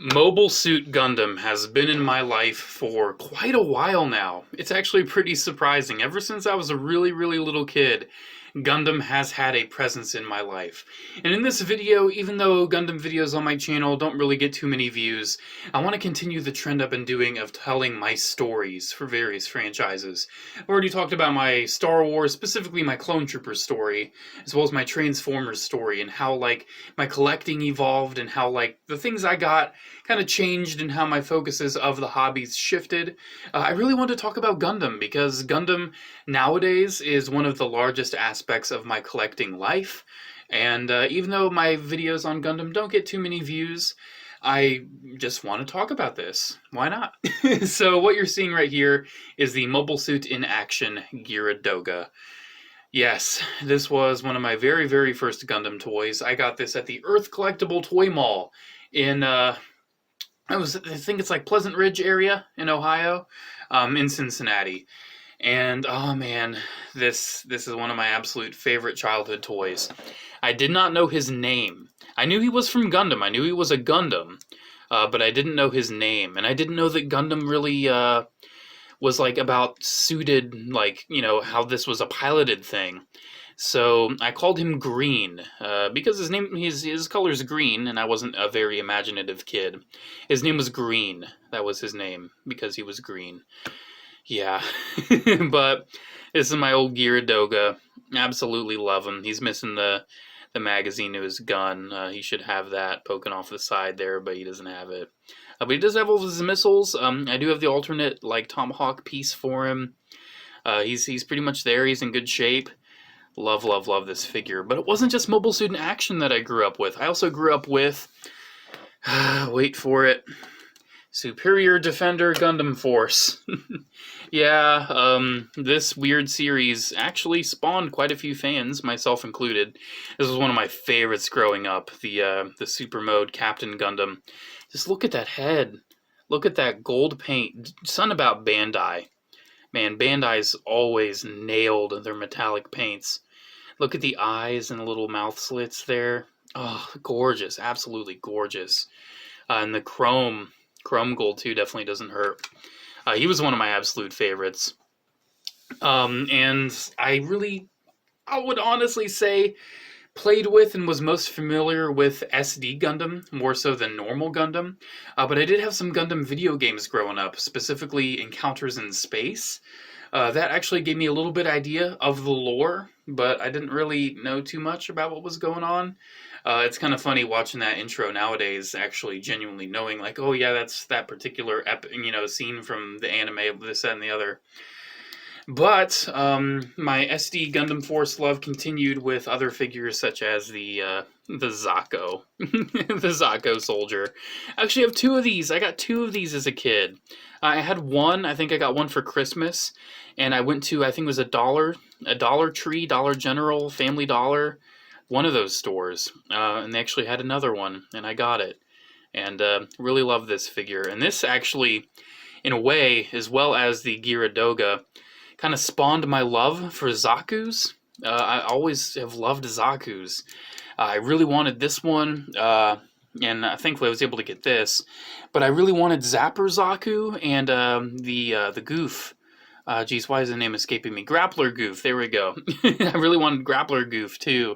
Mobile Suit Gundam has been in my life for quite a while now. It's actually pretty surprising. Ever since I was a really little kid, Gundam has had a presence in my life. And in this video, even though Gundam videos on my channel don't really get too many views, I want to continue the trend I've been doing of telling my stories for various franchises. I've already talked about my Star Wars, specifically my Clone Troopers story, as well as my Transformers story, and how, my collecting evolved, and how, the things I got kind of changed, and how my focuses of the hobbies shifted. I really want to talk about Gundam, because Gundam nowadays is one of the largest aspects of my collecting life, and even though my videos on Gundam don't get too many views, I just want to talk about this. Why not? So what you're seeing right here is the Mobile Suit in Action Gyaradoga. Yes, this was one of my very first Gundam toys. I got this at the Earth Collectible Toy Mall in I think it's like Pleasant Ridge area in Ohio, in Cincinnati. And oh man, this is one of my absolute favorite childhood toys. I did not know his name. I knew he was from Gundam. I knew he was a Gundam, but I didn't know his name, and I didn't know that Gundam really was about suited, how this was a piloted thing. So I called him Green, because his color's green, and I wasn't a very imaginative kid. His name was Green. That was his name, because he was green. Yeah. But this is my old Gyaradoga. Absolutely love him. He's missing the magazine to his gun. He should have that poking off the side there, but he doesn't have it. But he does have all of his missiles. I do have the alternate, Tomahawk piece for him. He's pretty much there. He's in good shape. Love this figure. But it wasn't just Mobile Suit in Action that I grew up with. I also grew up with, wait for it, Superior Defender Gundam Force. Yeah, this weird series actually spawned quite a few fans, myself included. This was one of my favorites growing up, the Super Mode Captain Gundam. Just look at that head. Look at that gold paint. Something about Bandai. Man, Bandai's always nailed their metallic paints. Look at the eyes and the little mouth slits there. Oh, gorgeous. Absolutely gorgeous. And the chrome gold, too, definitely doesn't hurt. He was one of my absolute favorites. And I would honestly say, played with and was most familiar with SD Gundam, more so than normal Gundam. But I did have some Gundam video games growing up, specifically Encounters in Space. That actually gave me a little bit idea of the lore, but I didn't really know too much about what was going on. It's kind of funny watching that intro nowadays, actually genuinely knowing, oh yeah, that's that particular scene from the anime, this, that, and the other. But my SD Gundam Force love continued with other figures such as the Zako, the Zako soldier. I actually have two of these. I got two of these as a kid. I had one. I think I got one for Christmas, and I went to, I think it was a Dollar Tree, Dollar General, Family Dollar, one of those stores, and they actually had another one, and I got it, and really love this figure. And this actually, in a way, as well as the Gyaradoga, kind of spawned my love for Zaku's. I always have loved Zaku's. I really wanted this one, and thankfully I was able to get this. But I really wanted Zapper Zaku and the Goof. Geez, why is the name escaping me? Grappler Goof, there we go. I really wanted Grappler Goof too.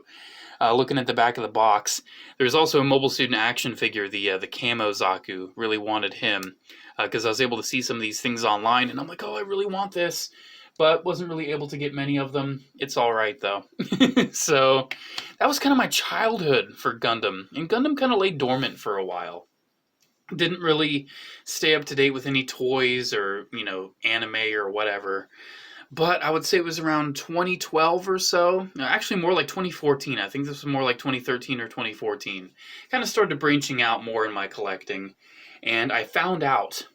Looking at the back of the box, there's also a Mobile Suit in Action figure, the Camo Zaku. Really wanted him, because I was able to see some of these things online, and I'm like, oh, I really want this. But wasn't really able to get many of them. It's alright, though. So, that was kind of my childhood for Gundam. And Gundam kind of lay dormant for a while. Didn't really stay up to date with any toys or, anime or whatever. But I would say it was around 2012 or so. Actually, more like 2014. I think this was more like 2013 or 2014. Kind of started branching out more in my collecting. And I found out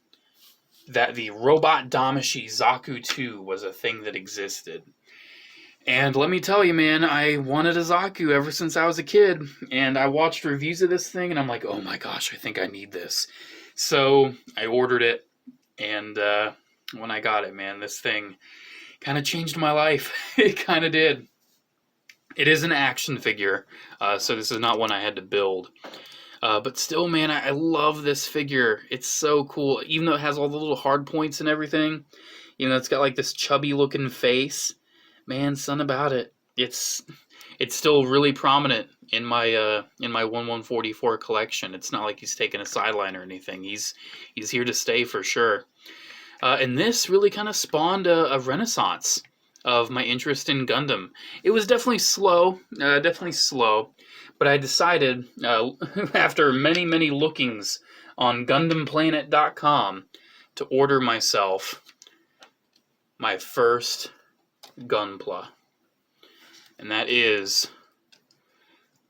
that the Robot Damashi Zaku 2 was a thing that existed. And let me tell you, man, I wanted a Zaku ever since I was a kid. And I watched reviews of this thing, and I'm like, oh my gosh, I think I need this. So I ordered it, and when I got it, man, this thing kind of changed my life. It kind of did. It is an action figure, so this is not one I had to build. But still, man, I love this figure. It's so cool. Even though it has all the little hard points and everything, it's got like this chubby looking face. Man, something about it. It's still really prominent in my 1144 collection. It's not like he's taken a sideline or anything. He's here to stay for sure. And this really kind of spawned a renaissance of my interest in Gundam. It was definitely slow, but I decided, after many, many lookings on GundamPlanet.com, to order myself my first Gunpla. And that is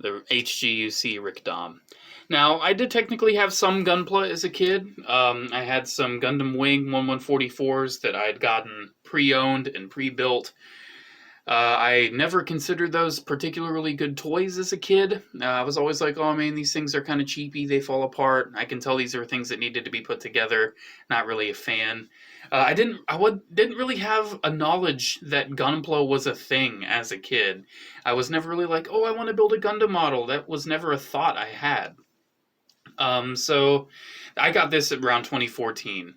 the HGUC Rickdom. Now, I did technically have some Gunpla as a kid. I had some Gundam Wing 1144s that I had gotten pre-owned and pre-built. I never considered those particularly good toys as a kid. I was always like, oh man, these things are kind of cheapy, they fall apart. I can tell these are things that needed to be put together. Not really a fan. I didn't really have a knowledge that Gunpla was a thing as a kid. I was never really like, oh, I want to build a Gundam model. That was never a thought I had. So I got this around 2014.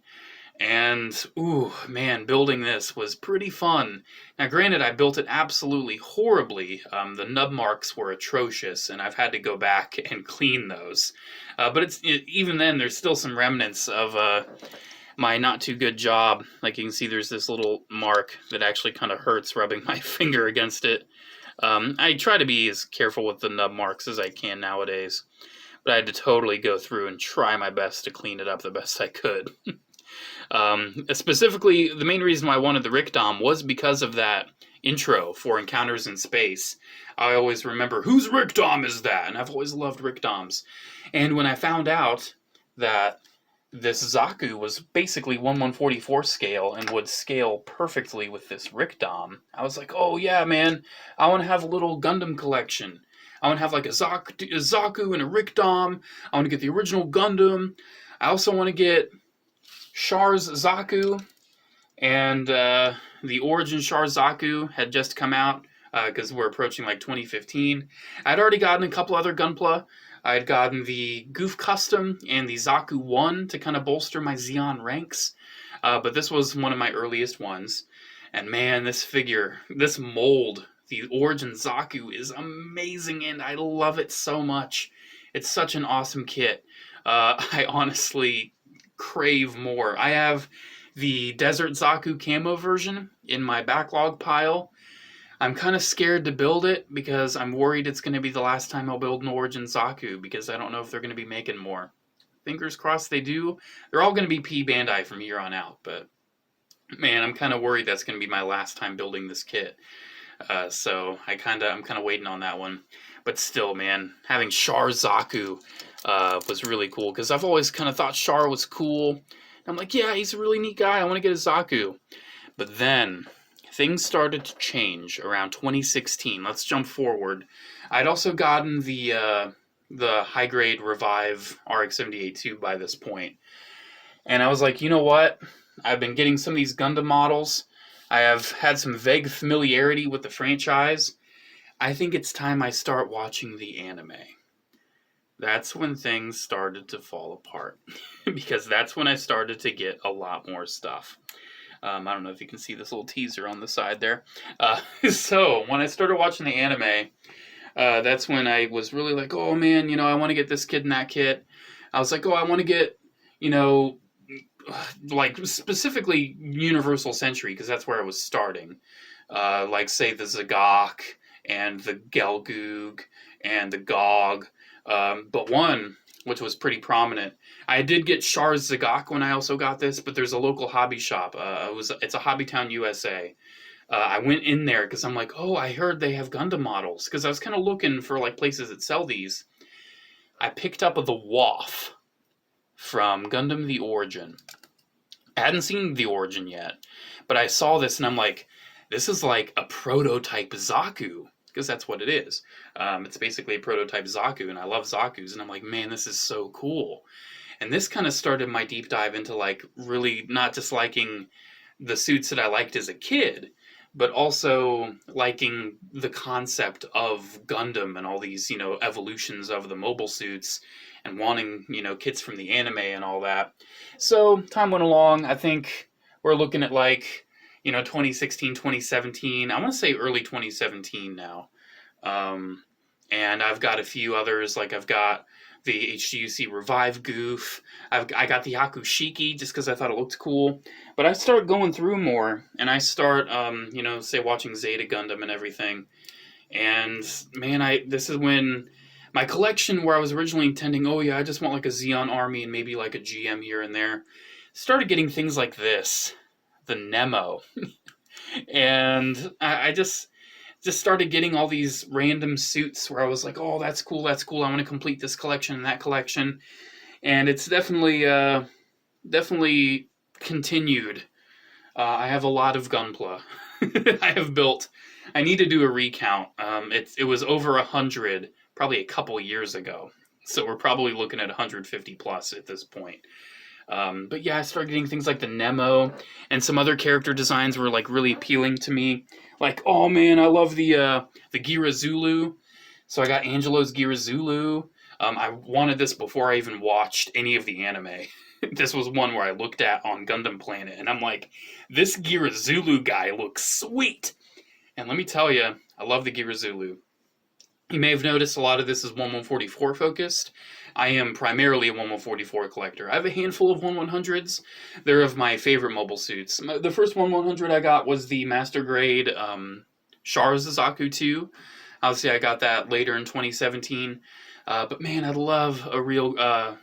And, ooh, man, building this was pretty fun. Now, granted, I built it absolutely horribly. The nub marks were atrocious, and I've had to go back and clean those. But even then, there's still some remnants of my not too good job. Like you can see, there's this little mark that actually kind of hurts rubbing my finger against it. I try to be as careful with the nub marks as I can nowadays. But I had to totally go through and try my best to clean it up the best I could. Specifically, the main reason why I wanted the Rickdom was because of that intro for Encounters in Space. I always remember, whose Rickdom is that? And I've always loved Rickdoms. And when I found out that this Zaku was basically 1144 scale and would scale perfectly with this Rickdom, I was like, oh yeah, man, I want to have a little Gundam collection. I want to have like a Zaku and a Rickdom. I want to get the original Gundam. I also want to get Char's Zaku, and the Origin Char Zaku had just come out because we're approaching like 2015. I'd already gotten a couple other Gunpla. I had gotten the Goof Custom and the Zaku 1 to kind of bolster my Zeon ranks, but this was one of my earliest ones. And man, this figure, this mold, the Origin Zaku, is amazing, and I love it so much. It's such an awesome kit. I honestly crave more. I have the Desert Zaku camo version in my backlog pile. I'm kind of scared to build it because I'm worried it's going to be the last time I'll build an Origin Zaku, because I don't know if they're going to be making more. Fingers crossed they do. They're all going to be P Bandai from here on out, but man, I'm kind of worried that's going to be my last time building this kit. So I'm kind of waiting on that one. But still, man, having Char Zaku was really cool, because I've always kind of thought Char was cool. And I'm like, yeah, he's a really neat guy. I want to get a Zaku. But then things started to change around 2016. Let's jump forward. I'd also gotten the high grade Revive RX-78-2 by this point. And I was like, you know what? I've been getting some of these Gundam models. I have had some vague familiarity with the franchise. I think it's time I start watching the anime. That's when things started to fall apart. Because that's when I started to get a lot more stuff. I don't know if you can see this little teaser on the side there. So, when I started watching the anime, that's when I was really like, oh man, I want to get this kid and that kid. I was like, oh, I want to get, like specifically Universal Century, because that's where I was starting. Like, say, the Zagok and the Gelgoog and the Gog. But one, which was pretty prominent, I did get Char's Zagok when I also got this, but there's a local hobby shop. It's a Hobbytown, USA. I went in there because I'm like, oh, I heard they have Gundam models, because I was kind of looking for like places that sell these. I picked up the WAF from Gundam The Origin. I hadn't seen The Origin yet, but I saw this and I'm like, this is like a prototype Zaku, because that's what it is. It's basically a prototype Zaku, and I love Zakus, and I'm like, man, this is so cool. And this kind of started my deep dive into like really not just liking the suits that I liked as a kid, but also liking the concept of Gundam and all these, evolutions of the mobile suits, and wanting, kits from the anime and all that. So time went along. I think we're looking at like, 2016, 2017. I want to say early 2017 now. And I've got a few others, like I've got the HGUC Revive Goof. I got the Yakushiki just because I thought it looked cool. But I start going through more, and I start, say watching Zeta Gundam and everything. And man, this is when my collection, where I was originally intending, oh yeah, I just want like a Xeon Army and maybe like a GM here and there, started getting things like this, the Nemo. And I just started getting all these random suits where I was like, oh, that's cool, I want to complete this collection and that collection. And it's definitely continued. I have a lot of Gunpla. I need to do a recount. It was over 100 probably a couple years ago. So we're probably looking at 150 plus at this point. But yeah, I started getting things like the Nemo, and some other character designs were like really appealing to me. Like, oh man, I love the Gira Zulu. So I got Angelo's Gira Zulu. I wanted this before I even watched any of the anime. This was one where I looked at on Gundam Planet, and I'm like, this Gira Zulu guy looks sweet. And let me tell you, I love the Gira Zulu. You may have noticed a lot of this is 1144 focused. I am primarily a 1144 collector. I have a handful of 1100s. They're of my favorite mobile suits. The first 1100 I got was the Master Grade Char Zazaku 2. Obviously, I got that later in 2017. But man, I'd love a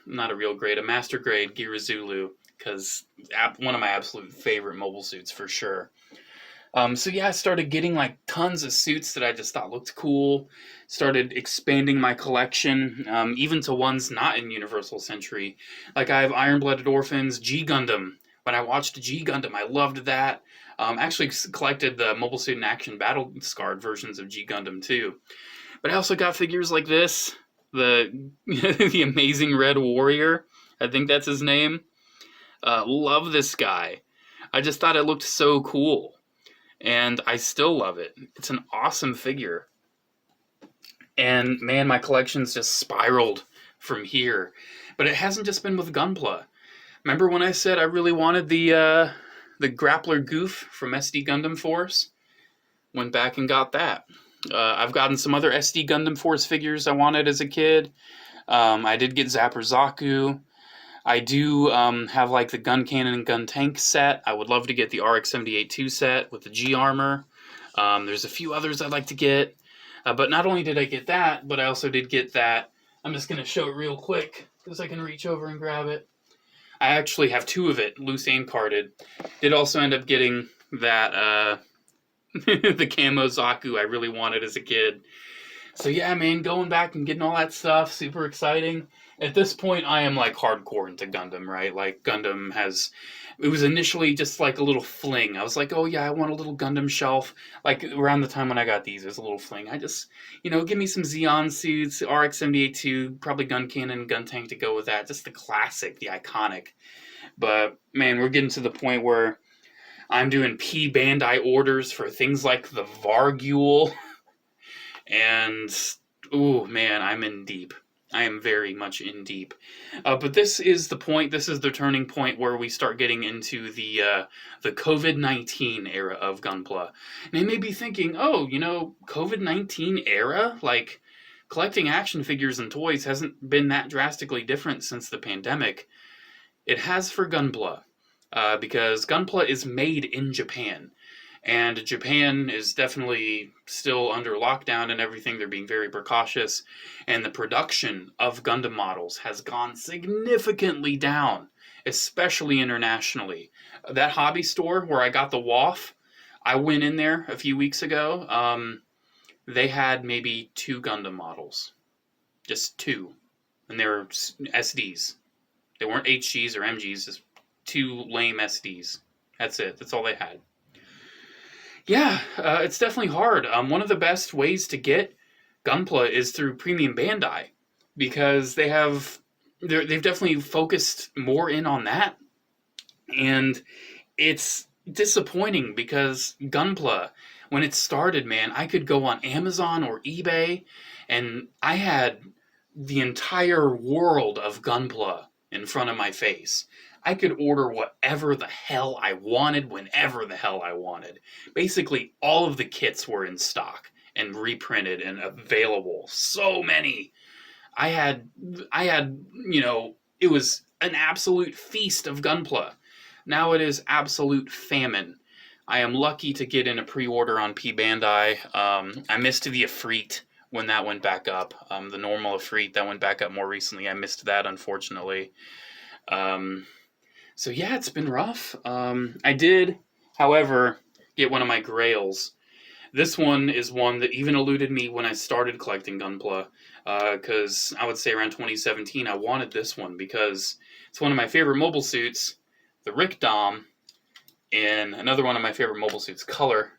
Master Grade Gira Zulu, because one of my absolute favorite mobile suits for sure. So yeah, I started getting like tons of suits that I just thought looked cool. Started expanding my collection, even to ones not in Universal Century. Like I have Iron Blooded Orphans, G Gundam. When I watched G Gundam, I loved that. Actually collected the Mobile Suit in Action Battle Scarred versions of G Gundam too. But I also got figures like this, the the Amazing Red Warrior. I think that's his name. Love this guy. I just thought it looked so cool. And I still love it. It's an awesome figure. And man, my collection's just spiraled from here. But it hasn't just been with Gunpla. Remember when I said I really wanted the Grappler Goof from SD Gundam Force? Went back and got that. I've gotten some other SD Gundam Force figures I wanted as a kid. I did get Zapper Zaku. I do have like the Gun Cannon and Gun Tank set. I would love to get the RX-78-2 set with the G armor. There's a few others I'd like to get. But not only did I get that, but I also did get that. I'm just going to show it real quick because I can reach over and grab it. I actually have two of it, loose and carded. Did also end up getting that, the Camo Zaku I really wanted as a kid. So yeah, man, going back and getting all that stuff, super exciting. At this point, I am like hardcore into Gundam, right? Like Gundam it was initially just like a little fling. I was like, oh yeah, I want a little Gundam shelf. Like around the time when I got these, it was a little fling. I just, give me some Xeon suits, RX-78-2, probably Gun Cannon, Gun Tank to go with that. Just the classic, the iconic. But man, we're getting to the point where I'm doing P Bandai orders for things like the Vargule. And, ooh, man, I'm in deep. I am very much in deep. But this is the point, this is the turning point where we start getting into the COVID-19 era of Gunpla. And you may be thinking, oh, COVID-19 era? Like, collecting action figures and toys hasn't been that drastically different since the pandemic. It has for Gunpla, because Gunpla is made in Japan. And Japan is definitely still under lockdown and everything. They're being very precautious. And the production of Gundam models has gone significantly down, especially internationally. That hobby store where I got the WAF, I went in there a few weeks ago. They had maybe 2 Gundam models. Just 2. And they were SDs. They weren't HGs or MGs, just 2 lame SDs. That's it. That's all they had. Yeah, it's definitely hard. One of the best ways to get Gunpla is through Premium Bandai, because they've definitely focused more in on that. And it's disappointing because Gunpla, when it started, man, I could go on Amazon or eBay, and I had the entire world of Gunpla in front of my face. I could order whatever the hell I wanted, whenever the hell I wanted. Basically, all of the kits were in stock and reprinted and available. So many. I had, it was an absolute feast of Gunpla. Now it is absolute famine. I am lucky to get in a pre-order on P Bandai. I missed the Ifrit when that went back up. The normal Ifrit that went back up more recently. I missed that, unfortunately. So yeah, it's been rough. I did, however, get one of my grails. This one is one that even eluded me when I started collecting Gunpla, because I would say around 2017 I wanted this one because it's one of my favorite mobile suits, the Rickdom, and another one of my favorite mobile suits, Color.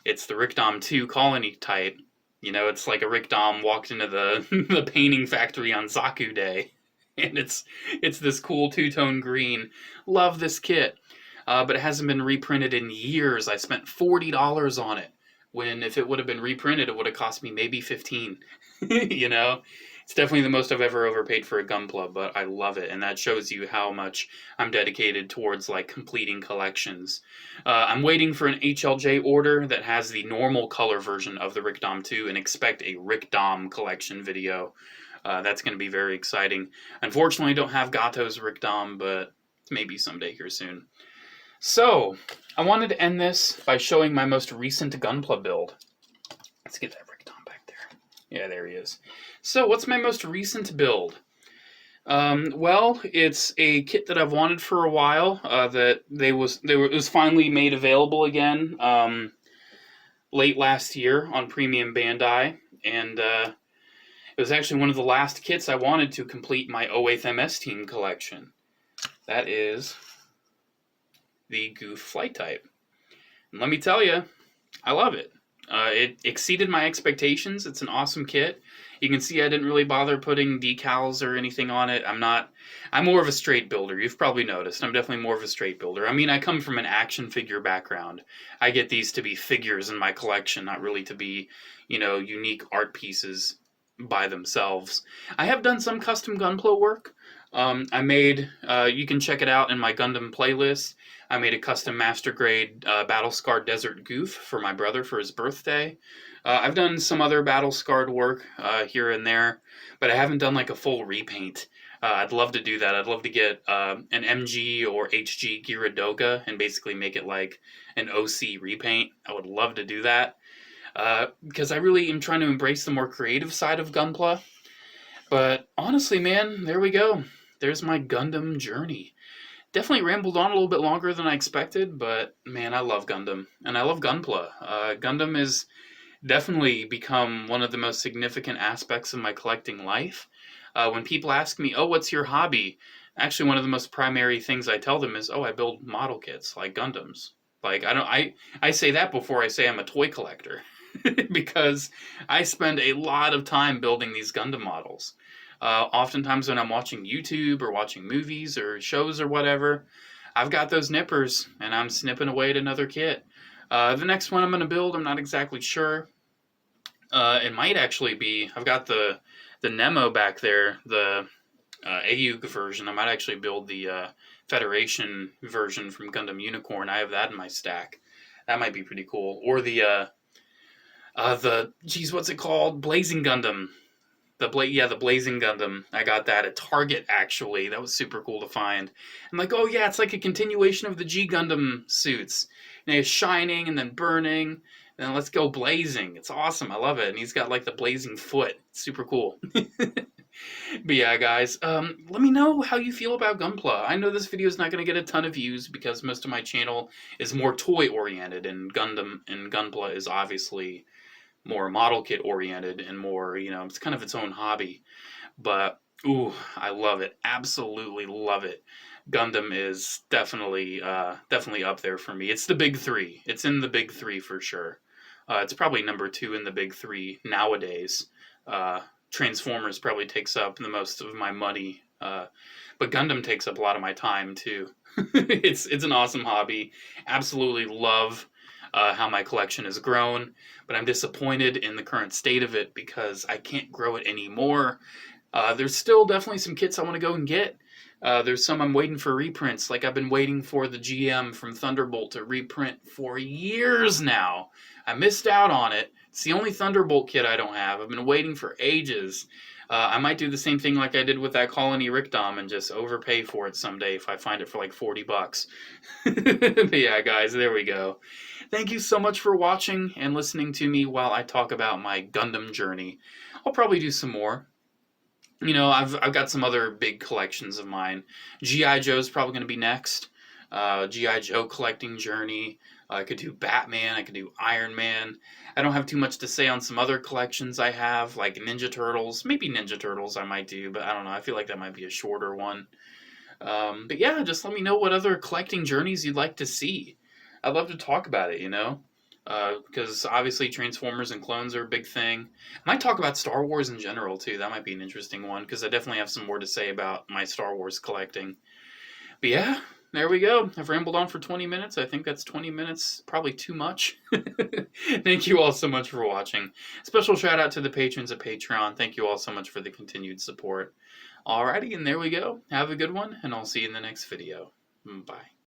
It's the Rickdom 2 Colony type. You know, it's like a Rickdom walked into the the painting factory on Zaku Day, and it's this cool two-tone green. Love this kit, but it hasn't been reprinted in years. I spent $40 on it, when if it would have been reprinted, it would have cost me maybe $15. You know, it's definitely the most I've ever overpaid for a Gunpla, but I love it, and that shows you how much I'm dedicated towards like completing collections. I'm waiting for an HLJ order that has the normal color version of the Rickdom 2, and expect a Rickdom collection video. That's going to be very exciting. Unfortunately, I don't have Gato's Rickdom, but maybe someday here soon. So, I wanted to end this by showing my most recent Gunpla build. Let's get that Rickdom back there. Yeah, there he is. So, what's my most recent build? Well, it's a kit that I've wanted for a while. It was finally made available again late last year on Premium Bandai, and it was actually one of the last kits I wanted to complete my 08th MS Team collection. That is the Goof Flight Type. And let me tell you, I love it. It exceeded my expectations. It's an awesome kit. You can see I didn't really bother putting decals or anything on it. I'm more of a straight builder. You've probably noticed. I'm definitely more of a straight builder. I mean, I come from an action figure background. I get these to be figures in my collection, not really to be, unique art pieces by themselves. I have done some custom Gunpla work. I made, you can check it out in my Gundam playlist. I made a custom master grade Battle Scarred Desert Goof for my brother for his birthday. I've done some other Battle Scarred work here and there, but I haven't done like a full repaint. I'd love to do that. I'd love to get an MG or HG Giradoga and basically make it like an OC repaint. I would love to do that because I really am trying to embrace the more creative side of Gunpla. But honestly, man, there we go. There's my Gundam journey. Definitely rambled on a little bit longer than I expected, but man, I love Gundam, and I love Gunpla. Gundam has definitely become one of the most significant aspects of my collecting life. When people ask me, oh, what's your hobby? Actually, one of the most primary things I tell them is, oh, I build model kits, like Gundams. Like, I say that before I say I'm a toy collector, because I spend a lot of time building these Gundam models. Oftentimes when I'm watching YouTube or watching movies or shows or whatever, I've got those nippers and I'm snipping away at another kit. The next one I'm going to build, I'm not exactly sure. It might actually be, I've got the Nemo back there, the HGUC version. I might actually build the Federation version from Gundam Unicorn. I have that in my stack. That might be pretty cool. Or the what's it called? Blazing Gundam. The Blazing Gundam. I got that at Target, actually. That was super cool to find. I'm like, oh yeah, it's like a continuation of the G Gundam suits. And it's shining and then burning, and then let's go blazing. It's awesome. I love it. And he's got like the blazing foot. It's super cool. But yeah, guys, let me know how you feel about Gunpla. I know this video is not going to get a ton of views because most of my channel is more toy-oriented, and Gunpla is obviously more model kit oriented and more, it's kind of its own hobby. But ooh, I love it. Absolutely love it. Gundam is definitely up there for me. It's the big three. It's in the big three for sure. It's probably number 2 in the big 3 nowadays. Transformers probably takes up the most of my money, but Gundam takes up a lot of my time too. It's an awesome hobby. Absolutely love how my collection has grown, but I'm disappointed in the current state of it because I can't grow it anymore. There's still definitely some kits I want to go and get. There's some I'm waiting for reprints. Like I've been waiting for the GM from Thunderbolt to reprint for years now. I missed out on it. It's the only Thunderbolt kit I don't have. I've been waiting for ages. I might do the same thing like I did with that Colony Rickdom and just overpay for it someday if I find it for like $40. But yeah, guys, there we go. Thank you so much for watching and listening to me while I talk about my Gundam journey. I'll probably do some more. You know, I've got some other big collections of mine. G.I. Joe's probably going to be next. G.I. Joe collecting journey. I could do Batman. I could do Iron Man. I don't have too much to say on some other collections I have, like Ninja Turtles. Maybe Ninja Turtles I might do, but I don't know. I feel like that might be a shorter one. But yeah, just let me know what other collecting journeys you'd like to see. I'd love to talk about it, you know? Because obviously Transformers and clones are a big thing. I might talk about Star Wars in general, too. That might be an interesting one, because I definitely have some more to say about my Star Wars collecting. But yeah, there we go. I've rambled on for 20 minutes. I think that's 20 minutes, probably too much. Thank you all so much for watching. Special shout out to the patrons at Patreon. Thank you all so much for the continued support. Alrighty, and there we go. Have a good one, and I'll see you in the next video. Bye.